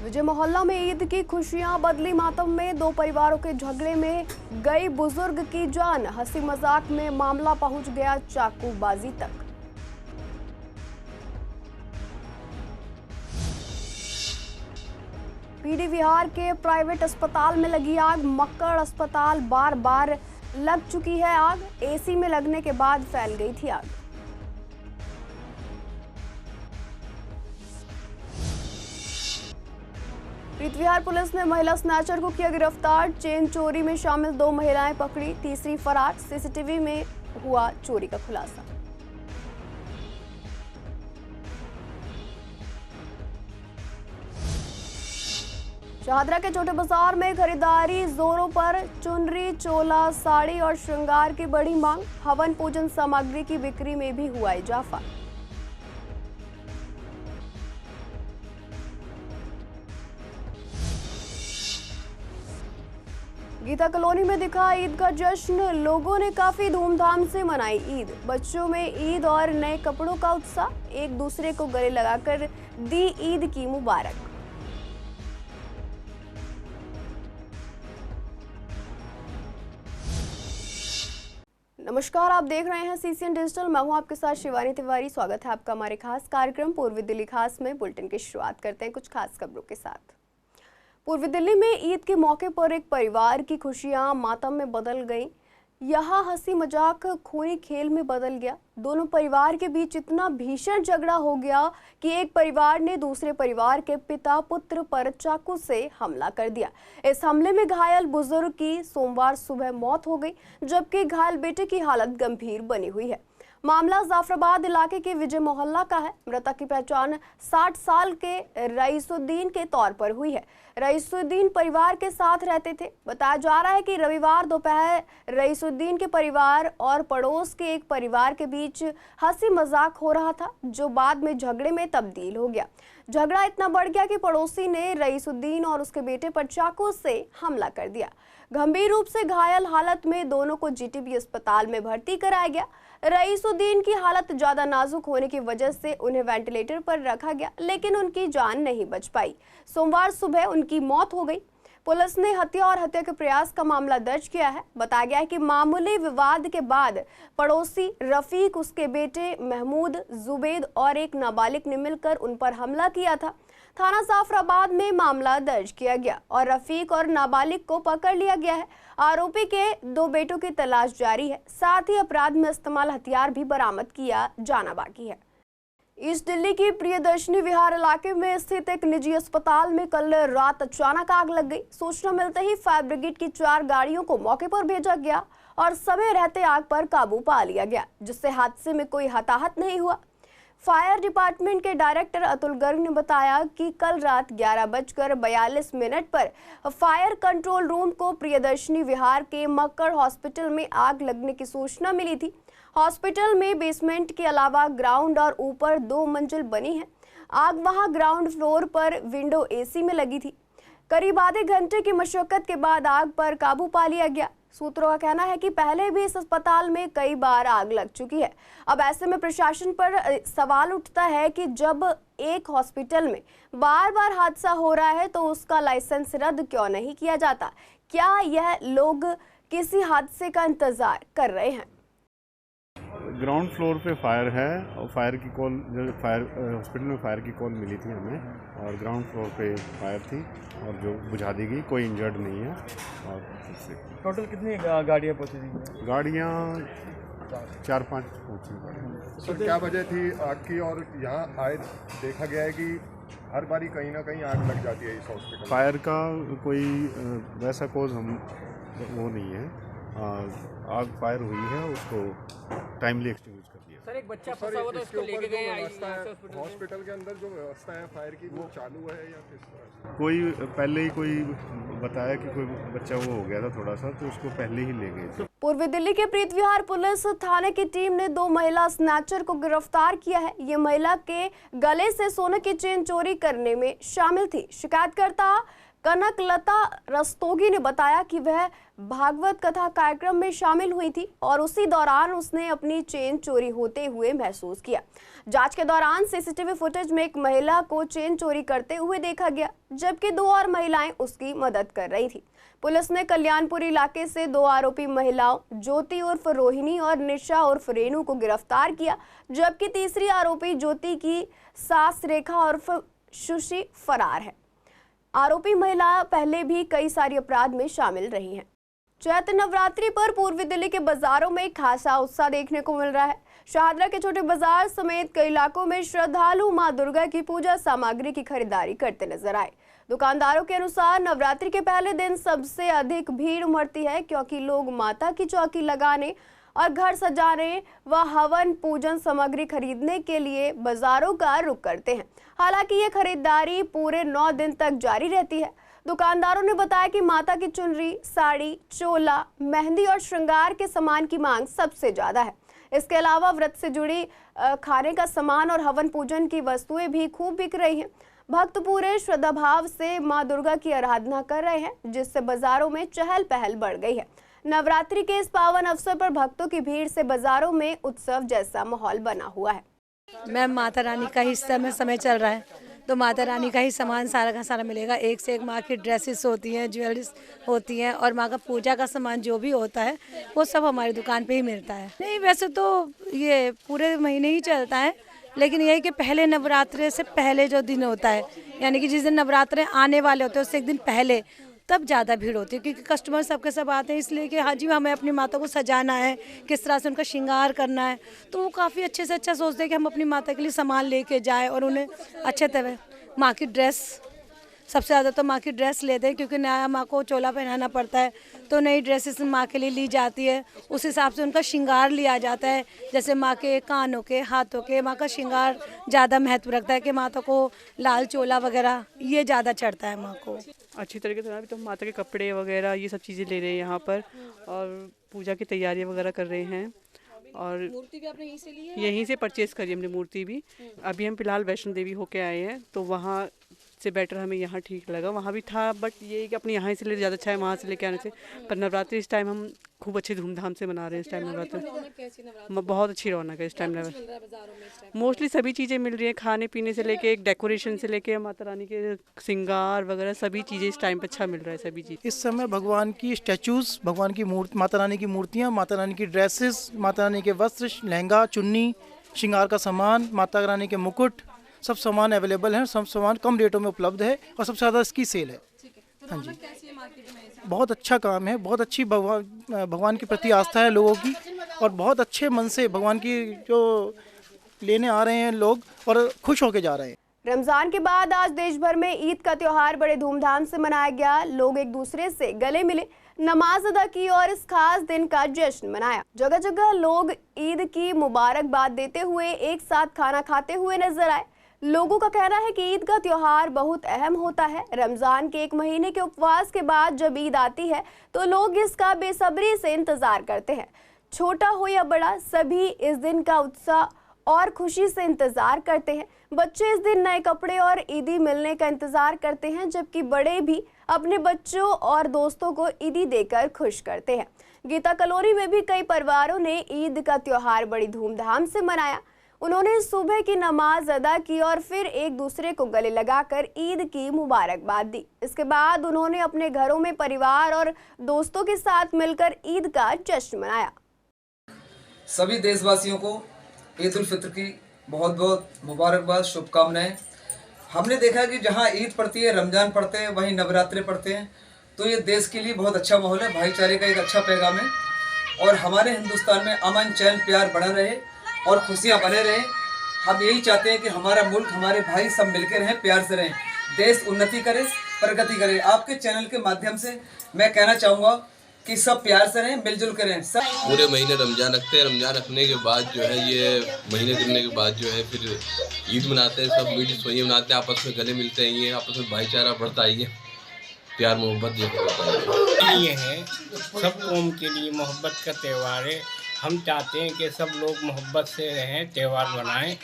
विजय मोहल्ला में ईद की खुशियां बदली मातम में। दो परिवारों के झगड़े में गई बुजुर्ग की जान। हंसी मजाक में मामला पहुंच गया चाकूबाजी तक। पीडी विहार के प्राइवेट अस्पताल में लगी आग। मक्कड़ अस्पताल बार बार लग चुकी है आग। एसी में लगने के बाद फैल गई थी आग। पीतविहार पुलिस ने महिला स्नैचर को किया गिरफ्तार। चेन चोरी में शामिल 2 महिलाएं पकड़ी, तीसरी फरार। सीसीटीवी में हुआ चोरी का खुलासा। शाहदरा के छोटे बाजार में खरीदारी जोरों पर। चुनरी, चोला, साड़ी और श्रृंगार की बड़ी मांग। हवन पूजन सामग्री की बिक्री में भी हुआ इजाफा। गीता कॉलोनी में दिखा ईद का जश्न। लोगों ने काफी धूमधाम से मनाई ईद। बच्चों में ईद और नए कपड़ों का उत्साह। एक दूसरे को गले लगाकर दी ईद की मुबारक। नमस्कार, आप देख रहे हैं सीसीएन डिजिटल। मैं हूं आपके साथ शिवानी तिवारी। स्वागत है आपका हमारे खास कार्यक्रम पूर्वी दिल्ली खास में। बुलेटिन की शुरुआत करते हैं कुछ खास खबरों के साथ। पूर्वी दिल्ली में ईद के मौके पर एक परिवार की खुशियां मातम में बदल गईं। यहां हंसी मजाक खूनी खेल में बदल गया। दोनों परिवार के बीच इतना भीषण झगड़ा हो गया कि एक परिवार ने दूसरे परिवार के पिता पुत्र पर चाकू से हमला कर दिया। इस हमले में घायल बुजुर्ग की सोमवार सुबह मौत हो गई, जबकि घायल बेटे की हालत गंभीर बनी हुई है। मामला जाफराबाद इलाके के विजय मोहल्ला का है। मृतक की पहचान 60 साल के रईसुद्दीन के तौर पर हुई है। रईसुद्दीन परिवार के साथ रहते थे। बताया जा रहा है कि रविवार दोपहर रईसुद्दीन के परिवार और पड़ोस के एक परिवार के बीच हंसी मजाक हो रहा था, जो बाद में झगड़े में तब्दील हो गया। झगड़ा इतना बढ़ गया कि पड़ोसी ने रईसुद्दीन और उसके बेटे पर चाकू से हमला कर दिया। गंभीर रूप से घायल हालत में दोनों को जीटीबी अस्पताल में भर्ती कराया गया। रईसुद्दीन की हालत ज्यादा नाजुक होने की वजह से उन्हें वेंटिलेटर पर रखा गया, लेकिन उनकी जान नहीं बच पाई। सोमवार सुबह उनकी मौत हो गई। पुलिस ने हत्या और हत्या के प्रयास का मामला दर्ज किया है। बताया गया है कि मामूली विवाद के बाद पड़ोसी रफीक, उसके बेटे महमूद, जुबैद और एक नाबालिग ने मिलकर उन पर हमला किया था। थाना जाफराबाद में मामला दर्ज किया गया और रफीक और नाबालिग को पकड़ लिया गया है। आरोपी के 2 बेटों की तलाश जारी है। साथ ही अपराध में इस्तेमाल हथियार भी बरामद किया जाना बाकी है। ईस्ट दिल्ली की प्रियदर्शनी विहार इलाके में स्थित एक निजी अस्पताल में कल रात अचानक आग लग गई। सूचना मिलते ही फायर ब्रिगेड की 4 गाड़ियों को मौके पर भेजा गया और समय रहते आग पर काबू पा लिया गया, जिससे हादसे में कोई हताहत नहीं हुआ। फायर डिपार्टमेंट के डायरेक्टर अतुल गर्ग ने बताया कि कल रात 11:42 पर फायर कंट्रोल रूम को प्रियदर्शनी विहार के मक्कड़ हॉस्पिटल में आग लगने की सूचना मिली थी। हॉस्पिटल में बेसमेंट के अलावा ग्राउंड और ऊपर 2 मंजिल बनी है। आग वहां ग्राउंड फ्लोर पर विंडो एसी में लगी थी। करीब आधे घंटे की मशक्कत के बाद आग पर काबू पा लिया गया। सूत्रों का कहना है कि पहले भी इस अस्पताल में कई बार आग लग चुकी है। अब ऐसे में प्रशासन पर सवाल उठता है कि जब एक हॉस्पिटल में बार बार हादसा हो रहा है तो उसका लाइसेंस रद्द क्यों नहीं किया जाता? क्या यह लोग किसी हादसे का इंतजार कर रहे हैं? ग्राउंड फ्लोर पे फायर है और फायर की कॉल, जो फायर हॉस्पिटल में फायर की कॉल मिली थी हमें, और ग्राउंड फ्लोर पे फायर थी और जो बुझा दी गई। कोई इंजर्ड नहीं है। और टोटल कितनी गाड़ियाँ पहुँची थी? गाड़ियाँ 4-5 पहुँची। सर, क्या वजह थी आग की? और यहाँ आए देखा गया है कि हर बारी कहीं ना कहीं आग लग जाती है इस हॉस्पिटल। फायर का कोई वैसा कोज वो नहीं है। आग फायर हुई है, उसको टाइमली एक्सटिंग्विश कर दिया। सर, एक बच्चा फंसा हुआ था, उसको लेके गए हॉस्पिटल के अंदर जो व्यवस्था है फायर की, वो चालू है या किस तरह से? कोई पहले ही कोई बताया कि कोई बच्चा वो हो गया था थोड़ा सा, तो उसको पहले ही ले गए थे। पूर्वी दिल्ली के प्रीतविहार पुलिस थाने की टीम ने 2 महिला स्नैचर को गिरफ्तार किया है। ये महिला के गले से सोने की चेन चोरी करने में शामिल थी। शिकायतकर्ता कनकलता रस्तोगी ने बताया कि वह भागवत कथा कार्यक्रम में शामिल हुई थी और उसी दौरान उसने अपनी चेन चोरी होते हुए महसूस किया। जांच के दौरान सीसीटीवी फुटेज में एक महिला को चेन चोरी करते हुए देखा गया, जबकि 2 और महिलाएं उसकी मदद कर रही थी। पुलिस ने कल्याणपुर इलाके से 2 आरोपी महिलाओं ज्योति उर्फ रोहिणी और निशा उर्फ रेणु को गिरफ्तार किया, जबकि तीसरी आरोपी ज्योति की सास रेखा उर्फ सुशी फरार है। आरोपी महिला पहले भी कई सारी अपराध में शामिल रही हैं। चैत्र नवरात्रि पर पूर्वी दिल्ली के बाजारों में खासा उत्साह देखने को मिल रहा है। शाहदरा के छोटे बाजार समेत कई इलाकों में श्रद्धालु मां दुर्गा की पूजा सामग्री की खरीदारी करते नजर आए। दुकानदारों के अनुसार नवरात्रि के पहले दिन सबसे अधिक भीड़ उमड़ती है, क्योंकि लोग माता की चौकी लगाने और घर सजाने व हवन पूजन सामग्री खरीदने के लिए बाजारों का रुख करते हैं। हालांकि ये खरीदारी पूरे 9 दिन तक जारी रहती है। दुकानदारों ने बताया कि माता की चुनरी, साड़ी, चोला, मेहंदी और श्रृंगार के सामान की मांग सबसे ज्यादा है। इसके अलावा व्रत से जुड़ी खाने का सामान और हवन पूजन की वस्तुएं भी खूब बिक रही हैं। भक्त पूरे श्रद्धा भाव से मां दुर्गा की आराधना कर रहे हैं, जिससे बाजारों में चहल पहल बढ़ गई है। नवरात्रि के इस पावन अवसर पर भक्तों की भीड़ से बाजारों में उत्सव जैसा माहौल बना हुआ है। मैम, माता रानी का ही समय चल रहा है, तो माता रानी का ही सामान सारा का सारा मिलेगा। एक से एक माँ की ड्रेसेस होती हैं, ज्वेलरीज होती हैं और माँ का पूजा का सामान जो भी होता है वो सब हमारी दुकान पे ही मिलता है। नहीं, वैसे तो ये पूरे महीने ही चलता है, लेकिन यही कि पहले नवरात्रे से पहले जो दिन होता है, यानी कि जिस दिन नवरात्रे आने वाले होते हैं उससे एक दिन पहले, तब ज़्यादा भीड़ होती है, क्योंकि कस्टमर सबके सब आते हैं। इसलिए कि हाँ जी, हमें अपनी माता को सजाना है, किस तरह से उनका श्रृंगार करना है, तो वो काफ़ी अच्छे से अच्छा सोचते हैं कि हम अपनी माता के लिए सामान लेके जाएं और उन्हें अच्छे तरह माँ की ड्रेस, सबसे ज़्यादा तो माँ की ड्रेस लेते हैं, क्योंकि नया माँ को चोला पहनाना पड़ता है, तो नई ड्रेसेस माँ के लिए ली जाती है। उस हिसाब से उनका श्रृंगार लिया जाता है, जैसे माँ के कानों के, हाथों के, माँ का श्रृंगार ज़्यादा महत्व रखता है कि माता को लाल चोला वगैरह ये ज़्यादा चढ़ता है माँ को। अच्छी तरीके से अभी तो माता के कपड़े वगैरह ये सब चीज़ें ले रहे हैं यहाँ पर, और पूजा की तैयारियाँ वगैरह कर रहे हैं। और मूर्ति भी आपने यहीं से ली है? यहीं से परचेज करी हमने मूर्ति भी। अभी हम फिलहाल वैष्णो देवी होके आए हैं, तो वहाँ से बेटर हमें यहाँ ठीक लगा। वहाँ भी था, बट ये कि अपने यहाँ से ले ज़्यादा अच्छा है वहाँ से लेके आने से। पर नवरात्रि इस टाइम हम खूब अच्छे धूमधाम से मना रहे हैं। इस टाइम नवरात्रि बहुत अच्छी रौनक है इस टाइम। मोस्टली सभी चीज़ें मिल रही हैं, खाने पीने से लेके एक डेकोरेशन से लेके माता रानी के श्रृंगार वगैरह सभी चीज़ें इस टाइम पे अच्छा मिल रहा है। सभी चीज़ इस समय भगवान की स्टैचूज, भगवान की मूर्ति, माता रानी की मूर्तियाँ, माता रानी की ड्रेसेस, माता रानी के वस्त्र, लहंगा, चुन्नी, श्रृंगार का सामान, माता रानी के मुकुट, सब सामान अवेलेबल है। सब सामान कम रेटों में उपलब्ध है और सबसे ज़्यादा इसकी सेल है। हाँ जी, बहुत अच्छा काम है, बहुत अच्छी भगवान के प्रति आस्था है लोगों की, और बहुत अच्छे मन से भगवान की जो लेने आ रहे हैं लोग और खुश होके जा रहे हैं। रमजान के बाद आज देश भर में ईद का त्योहार बड़े धूमधाम से मनाया गया। लोग एक दूसरे से गले मिले, नमाज अदा की और इस खास दिन का जश्न मनाया। जगह जगह लोग ईद की मुबारकबाद देते हुए एक साथ खाना खाते हुए नजर आए। लोगों का कहना है कि ईद का त्योहार बहुत अहम होता है। रमजान के 1 महीने के उपवास के बाद जब ईद आती है तो लोग इसका बेसब्री से इंतजार करते हैं। छोटा हो या बड़ा, सभी इस दिन का उत्साह और खुशी से इंतजार करते हैं। बच्चे इस दिन नए कपड़े और ईदी मिलने का इंतजार करते हैं, जबकि बड़े भी अपने बच्चों और दोस्तों को ईदी देकर खुश करते हैं। गीता कॉलोनी में भी कई परिवारों ने ईद का त्योहार बड़ी धूमधाम से मनाया। उन्होंने सुबह की नमाज अदा की और फिर एक दूसरे को गले लगाकर ईद की मुबारकबाद दी। इसके बाद उन्होंने अपने घरों में परिवार और दोस्तों के साथ मिलकर ईद का जश्न मनाया। सभी देशवासियों को ईद उल फित्र की बहुत बहुत मुबारकबाद, शुभकामनाएं। हमने देखा कि जहां ईद पड़ती है, रमज़ान पड़ते हैं, वहीं नवरात्रे पड़ते हैं, तो ये देश के लिए बहुत अच्छा माहौल है, भाईचारे का एक अच्छा पैगाम है। और हमारे हिंदुस्तान में अमन, चैन, प्यार बना रहे और खुशियाँ बने रहें। हम यही चाहते हैं कि हमारा मुल्क, हमारे भाई सब मिलकर रहें, प्यार से रहें, देश उन्नति करे, प्रगति करे। आपके चैनल के माध्यम से मैं कहना चाहूँगा कि सब प्यार से रहें, मिलजुल कर रहें। सब पूरे महीने रमजान रखते हैं। रमजान रखने के बाद जो है, ये महीने गिरने के बाद जो है फिर ईद मनाते हैं। सब मीठी सोई मनाते हैं, आपस में गले मिलते हैं, ये आपस में भाईचारा बढ़ता है, प्यार मोहब्बत ये बढ़ता है। ये है सब कौम के लिए मोहब्बत का त्यौहार है। हम चाहते हैं कि सब लोग मोहब्बत से रहें, त्यौहार बनाएं,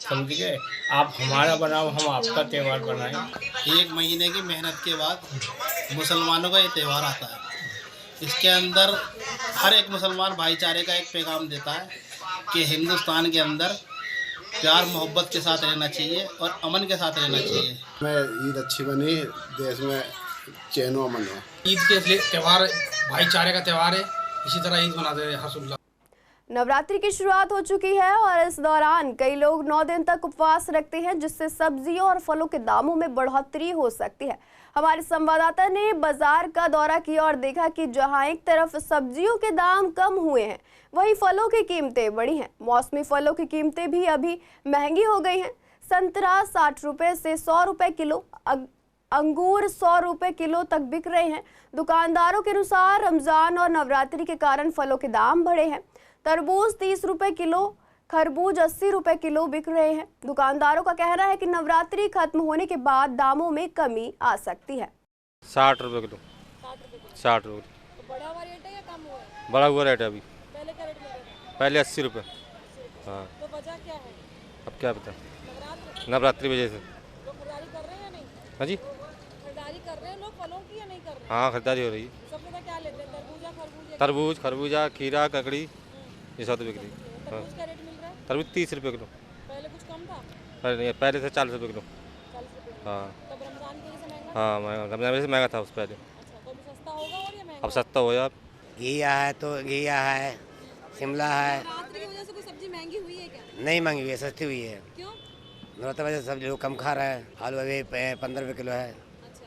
समझ गए। आप हमारा बनाओ, हम आपका त्यौहार बनाएं। 1 महीने की मेहनत के बाद मुसलमानों का ये त्यौहार आता है। इसके अंदर हर एक मुसलमान भाईचारे का एक पैगाम देता है कि हिंदुस्तान के अंदर प्यार मोहब्बत के साथ रहना चाहिए और अमन के साथ रहना चाहिए। मैं ईद अच्छी बनी, देश में चैन व अमन हो। ईद के त्यौहार भाईचारे का त्यौहार है, इसी तरह ईद मनाते हैं हर्षोल्लास। नवरात्रि की शुरुआत हो चुकी है और इस दौरान कई लोग 9 दिन तक उपवास रखते हैं, जिससे सब्जियों और फलों के दामों में बढ़ोतरी हो सकती है। हमारे संवाददाता ने बाजार का दौरा किया और देखा कि जहां एक तरफ सब्जियों के दाम कम हुए हैं, वहीं फलों की कीमतें बढ़ी हैं। मौसमी फलों की कीमतें भी अभी महंगी हो गई हैं। संतरा 60 रुपये से 100 रुपये किलो, अंगूर 100 रुपये किलो तक बिक रहे हैं। दुकानदारों के अनुसार रमज़ान और नवरात्रि के कारण फलों के दाम बढ़े हैं। तरबूज 30 रुपये किलो, खरबूज 80 रुपये किलो बिक रहे हैं। दुकानदारों का कहना है कि नवरात्रि खत्म होने के बाद दामों में कमी आ सकती है। 60 रुपये किलो। 60 रुपये। तो बढ़ा हुआ रेट है या कम हुआ है? बढ़ा हुआ रेट है अभी। पहले क्या रेट मिल रहा था? पहले 80 रुपये। हाँ। तो वजह क्या है? अब क्या पता। नवरात्रि वजह से। लोग खरीदारी कर रहे हैं या नहीं? हाँ जी, खरीदारी कर रहे हैं लोग फलों की या नहीं कर रहे? हाँ खरीदारी हो रही है। सबसे ज़्यादा क्या लेते हैं? तरबूज, तरबूज, खरबूजा, खीरा, ककड़ी, ये सब तो बिक रही है। तरबूज क्या रेट मिल रहा है? तरबूज 30 रुपये किलो। पहले कुछ कम था? पहले से 40 रुपये किलो। 40 रुपये। हाँ। तब रमज़ान की वजह से महंगा? हाँ रमज़ान वजह से महंगा था उस पहले। अच्छा, तो अभी सस्ता होगा और ये महंगा? अब सस्ता हो गया। घिया है तो घिया है, शिमला है। नवरात्रि की वजह से कोई सब्जी महंगी हुई है क्या? नहीं महंगी हुई है, सस्ती हुई है। क्यों? नवरात्रि वजह से सब लोग कम खा रहे हैं। आलू अभी 15 रुपये किलो है। अच्छा,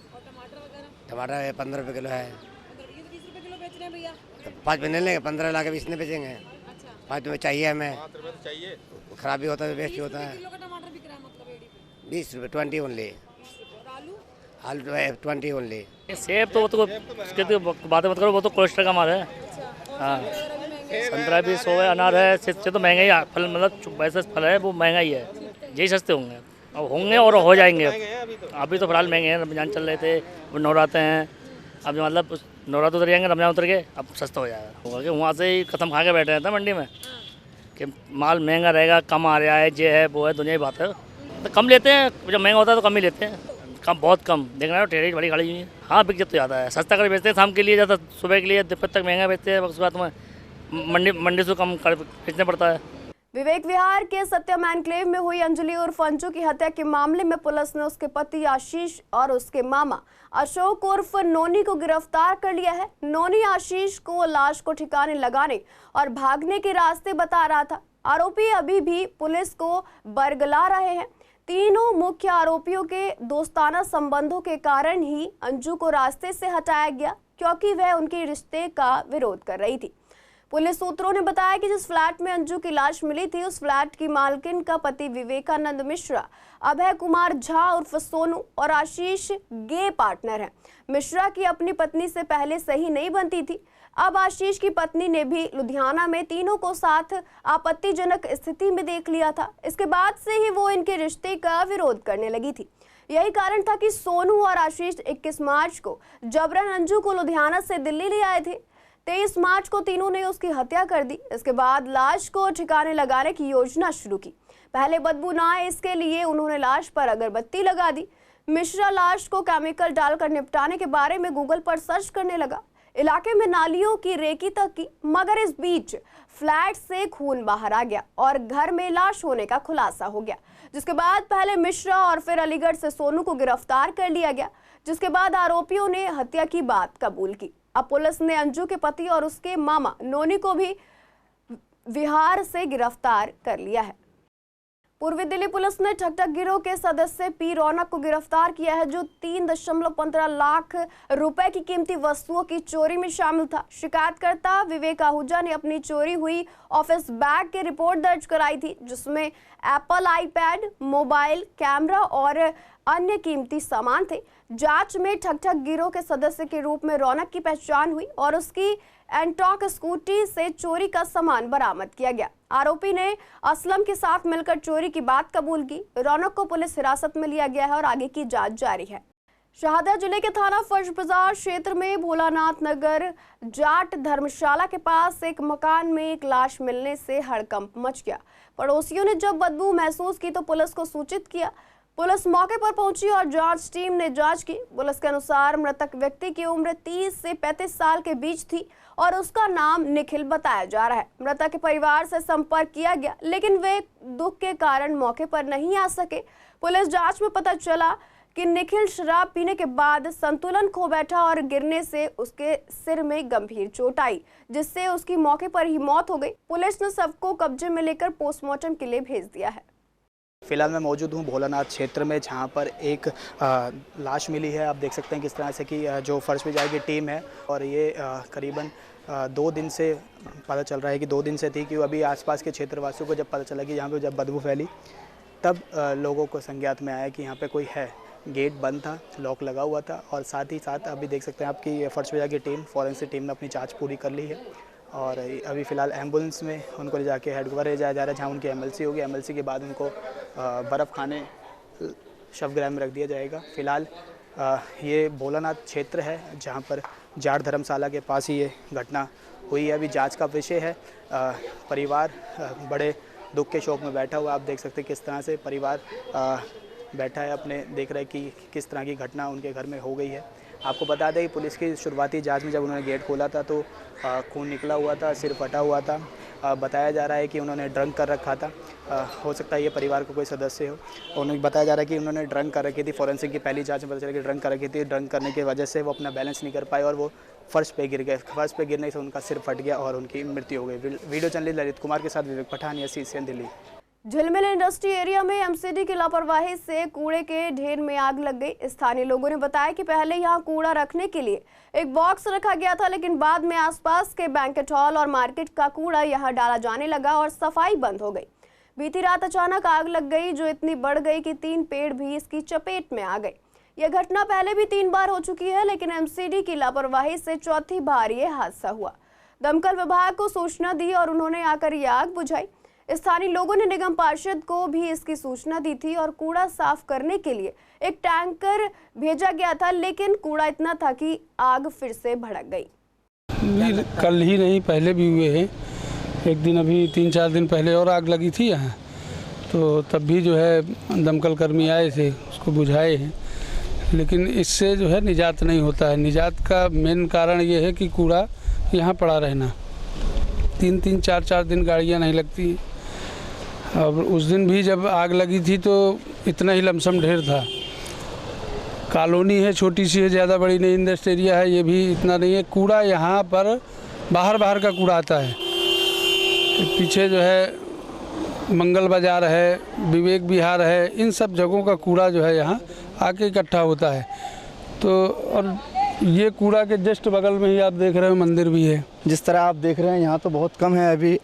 और टमाटर वगैरह? टमाटर 15 रुपये किलो है। ये तो 30 रुपये किलो बेच रहे हैं भैया। तो 5 महीने लेंगे, 15 ला के 20 में बेचेंगे। अच्छा, 5 में चाहिए हमें। चाहिए। खराब भी होता है, वेस्ट भी होता है। किलो का टमाटर बिक रहा है मतलब एडी पे? 20 रुपये, 20 ओनली। और आलू? आलू 20 ओनली। सेब तो वो तो बातें मत करो, वो तो कोलेस्ट्रॉल का माल है। हाँ, संतरा भी 100 है, अनार है, इससे तो महंगा ही फल, मतलब वैसे फल है वो महंगा ही है। यही सस्ते होंगे, अब होंगे और हो जाएंगे। अभी तो फिलहाल महंगे हैं, रमजान चल रहे थे, वो नवराते हैं, अब मतलब नवरात्र उतर जाएंगे, रमजान उतर के अब सस्ता हो जाएगा। वहाँ से ही खत्म खा के बैठे रहते हैं मंडी में कि माल महंगा रहेगा, कम आ रहा है, ये है वो है, दुनिया की बात है। तो कम लेते हैं, जब महंगा होता है तो कम ही लेते हैं, कम बहुत कम। देख रहे हो ठेली बड़ी खड़ी हुई है। हाँ बिक तो ज़्यादा है, सस्ता कर बेचते हैं, शाम के लिए ज़्यादा, सुबह के लिए दोपहर तक महंगा बेचते हैं, उसके बाद में मंडी से कम बेचना पड़ता है। विवेक विहार के सत्यम एनक्लेव में हुई अंजलि उर्फ अंजू की हत्या के मामले में पुलिस ने उसके पति आशीष और उसके मामा अशोक उर्फ नोनी को गिरफ्तार कर लिया है। नोनी आशीष को लाश को ठिकाने लगाने और भागने के रास्ते बता रहा था। आरोपी अभी भी पुलिस को बरगला रहे हैं। तीनों मुख्य आरोपियों के दोस्ताना संबंधों के कारण ही अंजू को रास्ते से हटाया गया, क्योंकि वह उनके रिश्ते का विरोध कर रही थी। पुलिस सूत्रों ने बताया कि जिस फ्लैट में अंजू की लाश मिली थी, उस फ्लैट की मालकिन का पति विवेकानंद मिश्रा, अभय कुमार झा उर्फ सोनू और आशीष गे पार्टनर हैं। मिश्रा की अपनी पत्नी से पहले सही नहीं बनती थी। अब आशीष की पत्नी ने भी लुधियाना में तीनों को साथ आपत्तिजनक स्थिति में देख लिया था। इसके बाद से ही वो इनके रिश्ते का विरोध करने लगी थी। यही कारण था कि सोनू और आशीष 21 मार्च को जबरन अंजू को लुधियाना से दिल्ली ले आए थे। 23 मार्च को तीनों ने उसकी हत्या कर दी। इसके बाद लाश को ठिकाने लगाने की योजना शुरू की। पहले बदबू न आए इसके लिए उन्होंने लाश पर अगरबत्ती लगा दी। मिश्रा लाश को केमिकल डालकर निपटाने के बारे में गूगल पर सर्च करने लगा। इलाके में नालियों की रेकी तक की, मगर इस बीच फ्लैट से खून बाहर आ गया और घर में लाश होने का खुलासा हो गया, जिसके बाद पहले मिश्रा और फिर अलीगढ़ से सोनू को गिरफ्तार कर लिया गया, जिसके बाद आरोपियों ने हत्या की बात कबूल की। अब पुलिस ने अंजू के पति और उसके मामा नोनी को भी विहार से गिरफ्तार कर लिया है। पूर्वी दिल्ली पुलिस ने ठगठग गिरोह के सदस्य पी रौनक को गिरफ्तार किया है, जो 3.15 लाख रुपए की कीमती वस्तुओं की चोरी में शामिल था। शिकायतकर्ता विवेक आहूजा ने अपनी चोरी हुई ऑफिस बैग की रिपोर्ट दर्ज कराई थी, जिसमें एप्पल आईपैड, मोबाइल, कैमरा और अन्य कीमती सामान थे। जांच में ठगठग गिरोह के सदस्य के रूप में रौनक की पहचान हुई और उसकी एंटॉक स्कूटी से चोरी का सामान बरामद किया गया। आरोपी ने असलम के साथ मिलकर चोरी की बात कबूल की। रौनक को पुलिस हिरासत में लिया गया है और आगे की जांच जारी है। शाहदरा जिले के थाना फर्श बाजार क्षेत्र में भोलानाथ नगर जाट धर्मशाला के पास एक मकान में एक लाश मिलने से हड़कंप मच गया। पड़ोसियों ने जब बदबू महसूस की तो पुलिस को सूचित किया। पुलिस मौके पर पहुंची और जांच टीम ने जांच की। पुलिस के अनुसार मृतक व्यक्ति की उम्र 30 से 35 साल के बीच थी और उसका नाम निखिल बताया जा रहा है। मृतक के परिवार से संपर्क किया गया लेकिन वे दुख के कारण मौके पर नहीं आ सके। पुलिस जांच में पता चला कि निखिल शराब पीने के बाद संतुलन खो बैठा और गिरने से उसके सिर में गंभीर चोट आई, जिससे उसकी मौके पर ही मौत हो गई। पुलिस ने शव को कब्जे में लेकर पोस्टमार्टम के लिए भेज दिया है। फिलहाल मैं मौजूद हूँ भोलानाथ क्षेत्र में, जहाँ पर एक लाश मिली है। आप देख सकते हैं किस तरह से कि जो फर्श बाजार की टीम है और ये करीबन 2 दिन से पता चल रहा है कि 2 दिन से थी, कि अभी आसपास के क्षेत्रवासियों को जब पता चला कि यहाँ पे जब बदबू फैली तब लोगों को संज्ञात में आया कि यहाँ पे कोई है। गेट बंद था, लॉक लगा हुआ था और साथ ही साथ अभी देख सकते हैं आपकी फर्श बाजार की टीम, फॉरेंसिक टीम ने अपनी जाँच पूरी कर ली है और अभी फ़िलहाल एम्बुलेंस में उनको ले जाके हेडक्वार्टर ले जाया जा रहा है, जहाँ उनकी एमएलसी होगी। एमएलसी के बाद उनको बर्फ़ खाने शवगृह में रख दिया जाएगा। फ़िलहाल ये भोलानाथ क्षेत्र है जहाँ पर जाट धर्मशाला के पास ही ये घटना हुई है। अभी जांच का विषय है। परिवार बड़े दुख के शोक में बैठा हुआ। आप देख सकते हैं किस तरह से परिवार बैठा है, अपने देख रहे हैं कि किस तरह की घटना उनके घर में हो गई है। आपको बता दें कि पुलिस की शुरुआती जांच में जब उन्होंने गेट खोला था तो खून निकला हुआ था, सिर फटा हुआ था। बताया जा रहा है कि उन्होंने ड्रंक कर रखा था। हो सकता है ये परिवार का कोई सदस्य हो। उन्हें बताया जा रहा है कि उन्होंने ड्रंक कर रखी थी। फॉरेंसिक की पहली जांच में पता चला कि ड्रंक कर रखी थी। ड्रंक करने की वजह से वो अपना बैलेंस नहीं कर पाए और वो फर्श पे गिर गए। फर्श पे गिरने से उनका सिर फट गया और उनकी मृत्यु हो गई। वीडियो जर्नलिस्ट ललित कुमार के साथ विवेक पठान, सीसीएन दिल्ली। झिलमिल इंडस्ट्री एरिया में एमसीडी की लापरवाही से कूड़े के ढेर में आग लग गई। स्थानीय लोगों ने बताया कि पहले यहां कूड़ा रखने के लिए एक बॉक्स रखा गया था, लेकिन बाद में आसपास के बैंकेट हॉल और मार्केट का कूड़ा यहां डाला जाने लगा और सफाई बंद हो गई। बीती रात अचानक आग लग गई जो इतनी बढ़ गई कि 3 पेड़ भी इसकी चपेट में आ गए। यह घटना पहले भी 3 बार हो चुकी है, लेकिन एमसीडी की लापरवाही से चौथी बार ये हादसा हुआ। दमकल विभाग को सूचना दी और उन्होंने आकर ये आग बुझाई। स्थानीय लोगों ने निगम पार्षद को भी इसकी सूचना दी थी और कूड़ा साफ करने के लिए एक टैंकर भेजा गया था, लेकिन कूड़ा इतना था कि आग फिर से भड़क गई। कल ही नहीं, पहले भी हुए हैं। एक दिन अभी 3-4 दिन पहले और आग लगी थी यहाँ, तो तब भी जो है दमकल कर्मी आए थे, उसको बुझाए हैं, लेकिन इससे जो है निजात नहीं होता है। निजात का मेन कारण ये है कि कूड़ा यहाँ पड़ा रहना। 3-3, 4-4 दिन गाड़ियाँ नहीं लगती। अब उस दिन भी जब आग लगी थी तो इतना ही लमसम ढेर था। कॉलोनी है, छोटी सी है, ज़्यादा बड़ी नहीं। इंडस्ट्री एरिया है, ये भी इतना नहीं है। कूड़ा यहाँ पर बाहर का कूड़ा आता है। पीछे जो है मंगल बाज़ार है, विवेक विहार है, इन सब जगहों का कूड़ा जो है यहाँ आके इकट्ठा होता है। तो और ये कूड़ा के जस्ट बगल में ही आप देख रहे हो मंदिर भी है। जिस तरह आप देख रहे हैं यहाँ तो बहुत कम है। अभी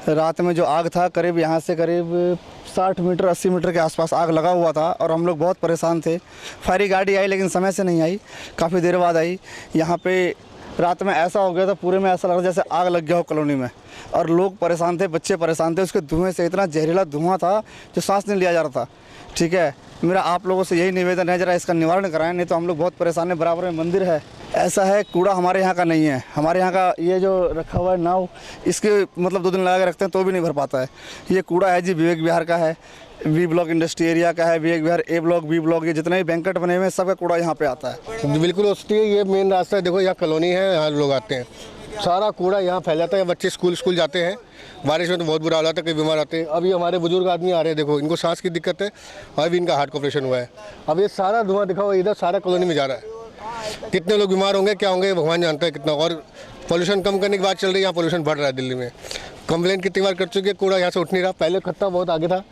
रात में जो आग था करीब यहाँ से करीब 60 मीटर 80 मीटर के आसपास आग लगा हुआ था और हम लोग बहुत परेशान थे। फायरी गाड़ी आई लेकिन समय से नहीं आई, काफ़ी देर बाद आई। यहाँ पे रात में ऐसा हो गया था, पूरे में ऐसा लग रहा जैसे आग लग गया हो कॉलोनी में, और लोग परेशान थे, बच्चे परेशान थे। उसके धुएँ से इतना जहरीला धुआं था जो सांस नहीं लिया जा रहा था। ठीक है, मेरा आप लोगों से यही निवेदन है, जरा इसका निवारण कराएं, नहीं तो हम लोग बहुत परेशान हैं। बराबर में मंदिर है। ऐसा है, कूड़ा हमारे यहाँ का नहीं है। हमारे यहाँ का ये जो रखा हुआ है नाव, इसके मतलब 2 दिन लगा के रखते हैं तो भी नहीं भर पाता है। ये कूड़ा है जी विवेक विहार का है, वी ब्लॉक इंडस्ट्री एरिया का है, विवेक विहार ए ब्लॉक, बी ब्लॉक, ये जितने भी बैंकेट बने हुए हैं सबका कूड़ा यहाँ पे आता है। बिल्कुल होती है, ये मेन रास्ता है। देखो यहाँ कॉलोनी है, यहाँ लोग आते हैं, सारा कूड़ा यहाँ फैल जाता है। बच्चे स्कूल जाते हैं, बारिश में तो बहुत बुरा हाल होता है, कई बीमार आते हैं। अभी हमारे बुजुर्ग आदमी आ रहे हैं, देखो इनको सांस की दिक्कत है, अभी इनका हार्ट का ऑपरेशन हुआ है। अब ये सारा धुआं दिखाओ इधर सारा कॉलोनी में जा रहा है। कितने लोग बीमार होंगे, क्या होंगे, भगवान जानता है कितना। और पोल्यूशन कम करने की बात चल रही है, यहाँ पोल्यूशन बढ़ रहा है। दिल्ली में कंप्लेंट कितनी बार कर चुके हैं, कूड़ा यहाँ से उठ नहीं रहा। पहले खत्ता बहुत आगे था,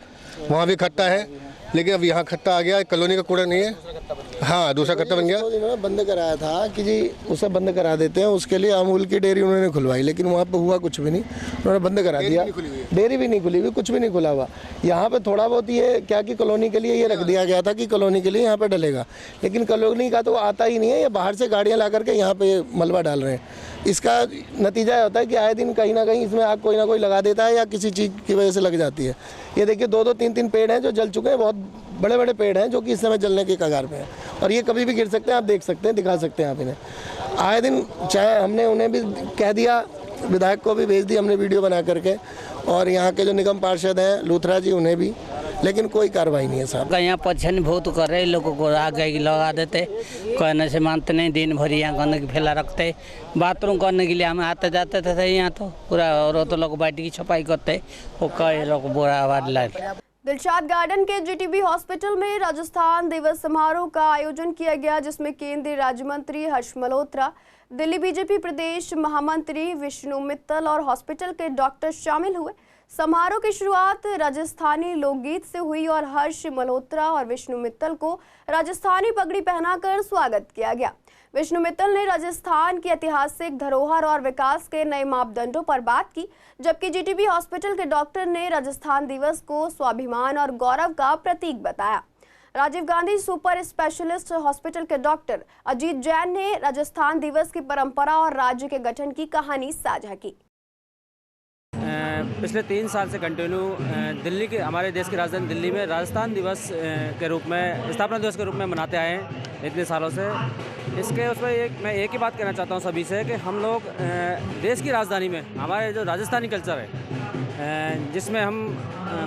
वहाँ भी खत्ता है, लेकिन अब यहाँ खत्ता आ गया, कॉलोनी का कूड़ा नहीं है। हाँ, दूसरा खत्ता बन गया। उन्होंने बंद कराया था कि जी उसे बंद करा देते हैं, उसके लिए अमूल की डेयरी उन्होंने खुलवाई, लेकिन वहाँ पे हुआ कुछ भी नहीं, उन्होंने बंद करा दिया। डेयरी भी नहीं खुली हुई, कुछ भी नहीं खुला हुआ। यहाँ पे थोड़ा बहुत ये क्या कि कॉलोनी के लिए ये रख दिया गया था कि कॉलोनी के लिए यहाँ पे डलेगा, लेकिन कॉलोनी का तो आता ही नहीं है। ये बाहर से गाड़ियाँ ला करके यहाँ पे मलबा डाल रहे हैं। इसका नतीजा होता है कि आए दिन कहीं ना कहीं इसमें आग कोई ना कोई लगा देता है या किसी चीज़ की वजह से लग जाती है। ये देखिए 2-2, 3-3 पेड़ हैं जो जल चुके हैं, बहुत बड़े बड़े पेड़ हैं जो कि इस समय जलने के कगार पे हैं। और ये कभी भी गिर सकते हैं, आप देख सकते हैं, दिखा सकते हैं आप इन्हें आए दिन। चाहे हमने उन्हें भी कह दिया, विधायक को भी भेज दी हमने वीडियो बना करके, और यहाँ के जो निगम पार्षद हैं लूथरा जी उन्हें भी, लेकिन कोई कार्रवाई नहीं है साहब। यहाँ परेशानी बहुत कर रहे, लोगों को आगे लगा देते, कहने से मानते नहीं, दिन भर यहाँ गंदगी फैला रखते। बाथरूम करने के लिए हम आते जाते थे यहाँ तो पूरा औरत लोग बैठ की छपाई करते, वो कई लोग बुरा आवाज लाए। दिलशाद गार्डन के जीटीबी हॉस्पिटल में राजस्थान दिवस समारोह का आयोजन किया गया, जिसमें केंद्रीय राज्य मंत्री हर्ष मल्होत्रा, दिल्ली बीजेपी प्रदेश महामंत्री विष्णु मित्तल और हॉस्पिटल के डॉक्टर शामिल हुए। समारोह की शुरुआत राजस्थानी लोकगीत से हुई और हर्ष मल्होत्रा और विष्णु मित्तल को राजस्थानी पगड़ी पहनाकर स्वागत किया गया। विष्णु मित्तल ने राजस्थान की ऐतिहासिक धरोहर और विकास के नए मापदंडों पर बात की, जबकि जीटीबी हॉस्पिटल के डॉक्टर ने राजस्थान दिवस को स्वाभिमान और गौरव का प्रतीक बताया। Rajiv Gandhi super specialist hospital के डॉक्टर अजीत जैन ने राजस्थान दिवस की परंपरा और राज्य के गठन की कहानी साझा की। पिछले 3 साल से कंटिन्यू दिल्ली के, हमारे देश की राजधानी दिल्ली में राजस्थान दिवस के रूप में, स्थापना दिवस के रूप में मनाते आए हैं इतने सालों से। इसके उसमें मैं एक ही बात कहना चाहता हूँ सभी से कि हम लोग देश की राजधानी में हमारे जो राजस्थानी कल्चर है, जिसमें हम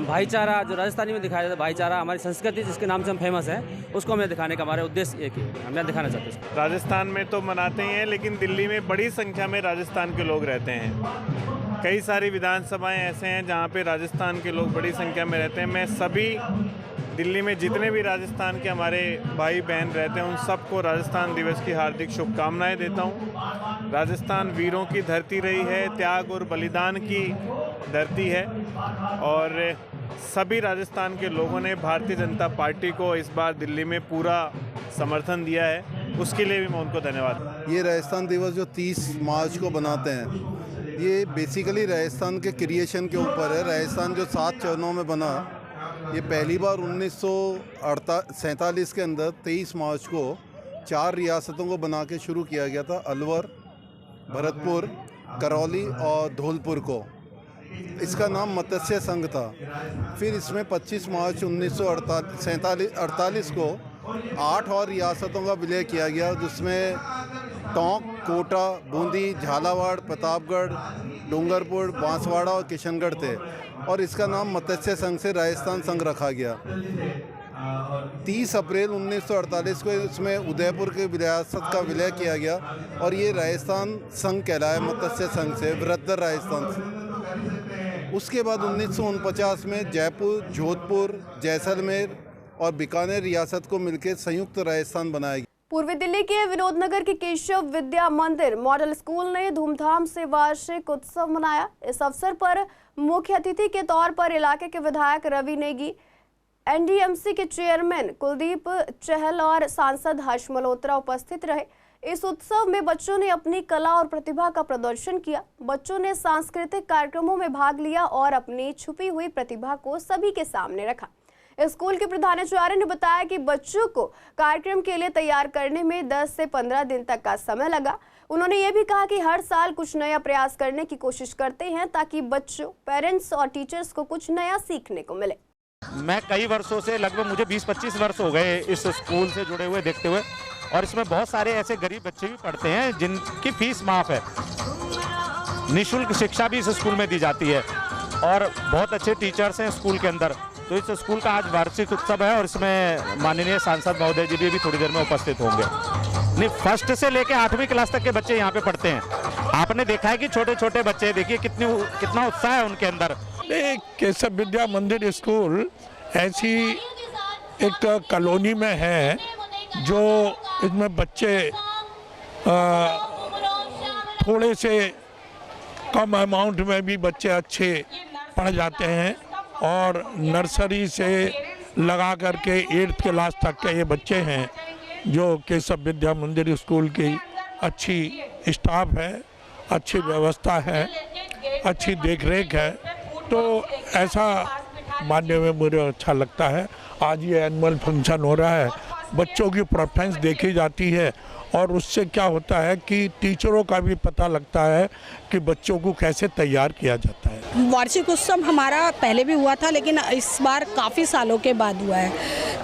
भाईचारा, जो राजस्थानी में दिखाया जाता है भाईचारा, हमारी संस्कृति जिसके नाम से हम फेमस हैं, उसको हमें दिखाने का हमारा उद्देश्य एक ही है, हमें दिखाना चाहते हैं। राजस्थान में तो मनाते ही हैं, लेकिन दिल्ली में बड़ी संख्या में राजस्थान के लोग रहते हैं। कई सारी विधानसभाएं ऐसे हैं जहां पे राजस्थान के लोग बड़ी संख्या में रहते हैं। मैं सभी दिल्ली में जितने भी राजस्थान के हमारे भाई बहन रहते हैं उन सबको राजस्थान दिवस की हार्दिक शुभकामनाएं देता हूं। राजस्थान वीरों की धरती रही है, त्याग और बलिदान की धरती है, और सभी राजस्थान के लोगों ने भारतीय जनता पार्टी को इस बार दिल्ली में पूरा समर्थन दिया है, उसके लिए भी मैं उनको धन्यवाद। ये राजस्थान दिवस जो 30 मार्च को बनाते हैं, ये बेसिकली राजस्थान के क्रिएशन के ऊपर है। राजस्थान जो 7 चरणों में बना, ये पहली बार 1947 के अंदर 23 मार्च को 4 रियासतों को बना के शुरू किया गया था, अलवर, भरतपुर, करौली और धौलपुर को। इसका नाम मत्स्य संघ था। फिर इसमें 25 मार्च 1948 को 8 और रियासतों का विलय किया गया, जिसमें टोंक, कोटा, बूंदी, झालावाड़, प्रतापगढ़, डूंगरपुर, बांसवाड़ा और किशनगढ़ थे, और इसका नाम मत्स्य संघ से राजस्थान संघ रखा गया। 30 अप्रैल 1948 को इसमें उदयपुर के रियासत का विलय किया गया, और ये राजस्थान संघ कहलाया मत्स्य संघ से, वृहत्तर राजस्थान से। उसके बाद 1949 में जयपुर, जोधपुर, जैसलमेर और बीकानेर रियासत को मिलकर संयुक्त राजस्थान बनाया गया। पूर्वी दिल्ली के विनोदनगर के केशव विद्या मंदिर मॉडल स्कूल ने धूमधाम से वार्षिक उत्सव मनाया। इस अवसर पर मुख्य अतिथि के तौर पर इलाके के विधायक रवि नेगी, एनडीएमसी के चेयरमैन कुलदीप चहल और सांसद हर्ष मल्होत्रा उपस्थित रहे। इस उत्सव में बच्चों ने अपनी कला और प्रतिभा का प्रदर्शन किया। बच्चों ने सांस्कृतिक कार्यक्रमों में भाग लिया और अपनी छुपी हुई प्रतिभा को सभी के सामने रखा। स्कूल के प्रधानाचार्य ने बताया कि बच्चों को कार्यक्रम के लिए तैयार करने में 10 से 15 दिन तक का समय लगा। उन्होंने ये भी कहा कि हर साल कुछ नया प्रयास करने की कोशिश करते हैं, ताकि बच्चों, पेरेंट्स और टीचर्स को कुछ नया सीखने को मिले। मैं कई वर्षों से, लगभग मुझे 20-25 वर्ष हो गए इस स्कूल से जुड़े हुए, देखते हुए, और इसमें बहुत सारे ऐसे गरीब बच्चे भी पढ़ते हैं जिनकी फीस माफ है। निःशुल्क शिक्षा भी इस स्कूल में दी जाती है, और बहुत अच्छे टीचर्स हैं स्कूल के अंदर। तो इस स्कूल का आज वार्षिक उत्सव है, और इसमें माननीय सांसद महोदय जी भी थोड़ी देर में उपस्थित होंगे। नहीं, फर्स्ट से लेकर 8वीं क्लास तक के बच्चे यहाँ पे पढ़ते हैं। आपने देखा है कि छोटे छोटे बच्चे, देखिए कितना उत्साह है उनके अंदर। केशव विद्या मंदिर स्कूल ऐसी एक कॉलोनी में है, जो इसमें बच्चे थोड़े से कम अमाउंट में भी बच्चे अच्छे पढ़ जाते हैं, और नर्सरी से लगा करके 8th क्लास तक के ये बच्चे हैं, जो केशव विद्या मंदिर स्कूल की अच्छी स्टाफ है, अच्छी व्यवस्था है, अच्छी देखरेख है। तो ऐसा मानने में मुझे अच्छा लगता है। आज ये एनुअल फंक्शन हो रहा है, बच्चों की परफॉर्मेंस देखी जाती है, और उससे क्या होता है कि टीचरों का भी पता लगता है कि बच्चों को कैसे तैयार किया जाता है। वार्षिक उत्सव हमारा पहले भी हुआ था, लेकिन इस बार काफ़ी सालों के बाद हुआ है।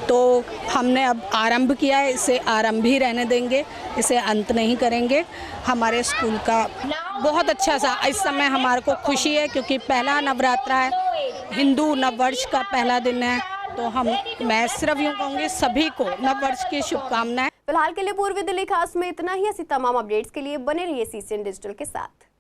तो हमने अब आरंभ किया है, इसे आरंभ ही रहने देंगे, इसे अंत नहीं करेंगे। हमारे स्कूल का बहुत अच्छा सा इस समय हमारे को खुशी है, क्योंकि पहला नवरात्रा है, हिंदू नववर्ष का पहला दिन है। तो मैं सिर्फ यूँ कहूँगी सभी को नववर्ष की शुभकामनाएं। फिलहाल के लिए पूर्वी दिल्ली खास में इतना ही। ऐसी तमाम अपडेट्स के लिए बने रहिए CCN डिजिटल के साथ।